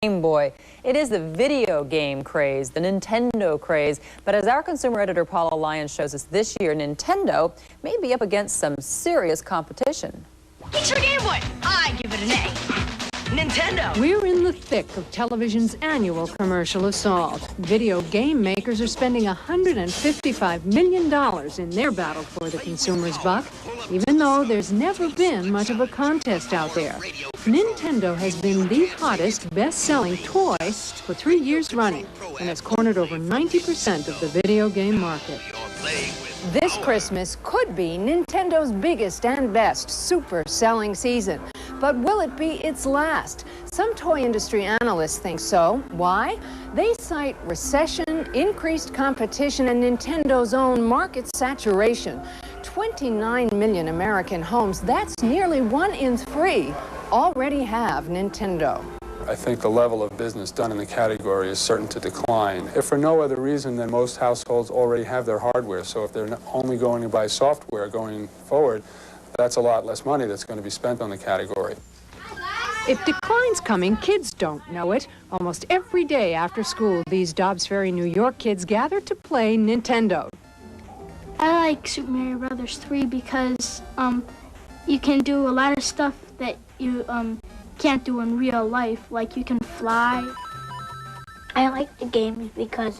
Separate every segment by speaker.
Speaker 1: Game Boy. It is the video game craze, the Nintendo craze. But as our consumer editor Paula Lyons shows us this year, Nintendo may be up against some serious competition.
Speaker 2: It's your Game Boy. I give it an A. Nintendo.
Speaker 3: We're in the thick of television's annual commercial assault. Video game makers are spending $155 million in their battle for the consumer's buck, even though there's never been much of a contest out there. Nintendo has been the hottest, best-selling toy for 3 years running and has cornered over 90% of the video game market. This Christmas could be Nintendo's biggest and best super-selling season. But will it be its last? Some toy industry analysts think so. Why? They cite recession, increased competition, and Nintendo's own market saturation. 29 million American homes, that's nearly 1 in 3, already have Nintendo.
Speaker 4: I think the level of business done in the category is certain to decline, if for no other reason than most households already have their hardware. So if they're only going to buy software going forward, that's a lot less money that's going to be spent on the category.
Speaker 3: If decline's coming, kids don't know it. Almost every day after school, these Dobbs Ferry, New York kids gather to play Nintendo.
Speaker 5: I like Super Mario Brothers 3 because you can do a lot of stuff that you can't do in real life, like you can fly.
Speaker 6: I like the games because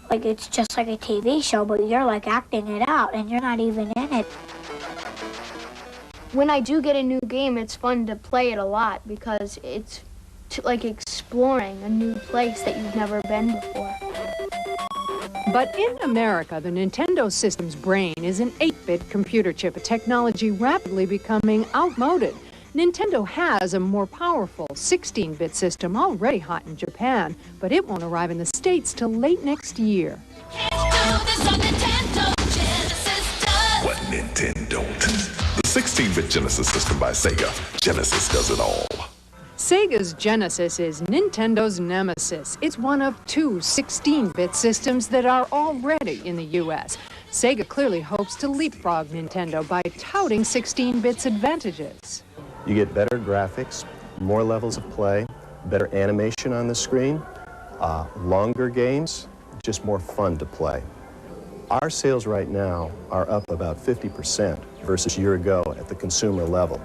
Speaker 6: like it's just like a TV show, but you're like acting it out and you're not even in it.
Speaker 5: When I do get a new game, it's fun to play it a lot because it's like exploring a new place that you've never been before.
Speaker 3: But in America, the Nintendo system's brain is an 8-bit computer chip, a technology rapidly becoming outmoded. Nintendo has a more powerful 16-bit system already hot in Japan, but it won't arrive in the States till late next year.
Speaker 7: What Nintendo don't? The 16-bit Genesis system by Sega. Genesis does it all.
Speaker 3: Sega's Genesis is Nintendo's nemesis. It's one of 2 16-bit systems that are already in the U.S. Sega clearly hopes to leapfrog Nintendo by touting 16-bit's advantages.
Speaker 8: You get better graphics, more levels of play, better animation on the screen, longer games, just more fun to play. Our sales right now are up about 50% versus a year ago at the consumer level.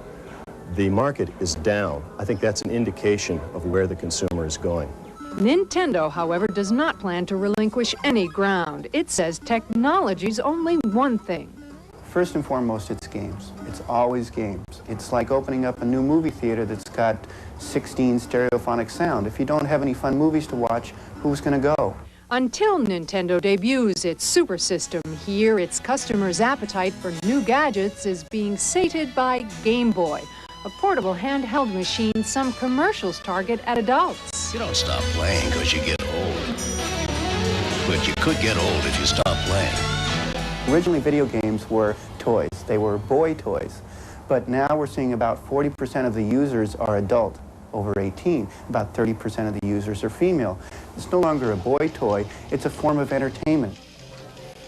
Speaker 8: The market is down. I think that's an indication of where the consumer is going.
Speaker 3: Nintendo, however, does not plan to relinquish any ground. It says technology's only one thing.
Speaker 9: First and foremost, it's games. It's always games. It's like opening up a new movie theater that's got 16 stereophonic sound. If you don't have any fun movies to watch, who's going to go?
Speaker 3: Until Nintendo debuts its Super System here, its customers' appetite for new gadgets is being sated by Game Boy, a portable handheld machine some commercials target at adults.
Speaker 10: You don't stop playing because you get old. But you could get old if you stop playing.
Speaker 9: Originally, video games were toys. They were boy toys. But now we're seeing about 40% of the users are adult, over 18. About 30% of the users are female. It's no longer a boy toy. It's a form of entertainment.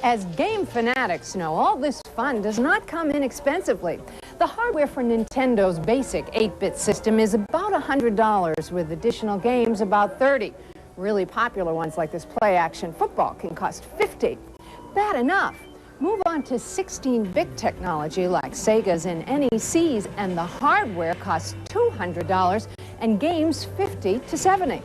Speaker 3: As game fanatics know, all this fun does not come inexpensively. The hardware for Nintendo's basic 8-bit system is about $100, with additional games about $30. Really popular ones like this play-action football can cost $50. Bad enough. Move on to 16-bit technology like Sega's and NEC's, and the hardware costs $200 and games $50 to $70.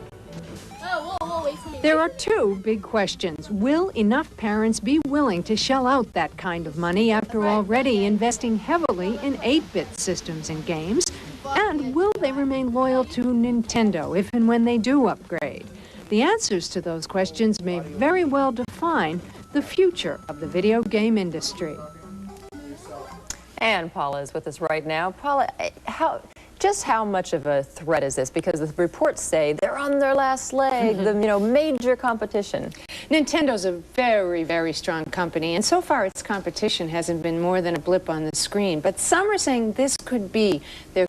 Speaker 3: There are 2 big questions. Will enough parents be willing to shell out that kind of money after already investing heavily in 8-bit systems and games? And will they remain loyal to Nintendo if and when they do upgrade? The answers to those questions may very well define the future of the video game industry.
Speaker 1: And Paula is with us right now. Paula, just how much of a threat is this? Because the reports say they're on their last leg, the major competition.
Speaker 3: Nintendo's a very, very strong company, and so far its competition hasn't been more than a blip on the screen. But some are saying this could be their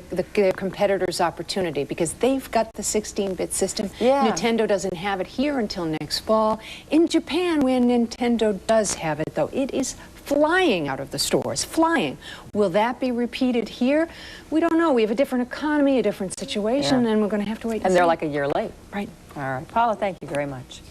Speaker 3: competitor's opportunity because they've got the 16-bit system.
Speaker 1: Yeah.
Speaker 3: Nintendo doesn't have it here until next fall. In Japan, when Nintendo does have it, though, it is flying out of the stores, flying. Will that be repeated here? We don't know. We have a different economy, a different situation, and we're going to have to wait and see.
Speaker 1: And they're like a year late.
Speaker 3: Right.
Speaker 1: All right. Paula, thank you very much.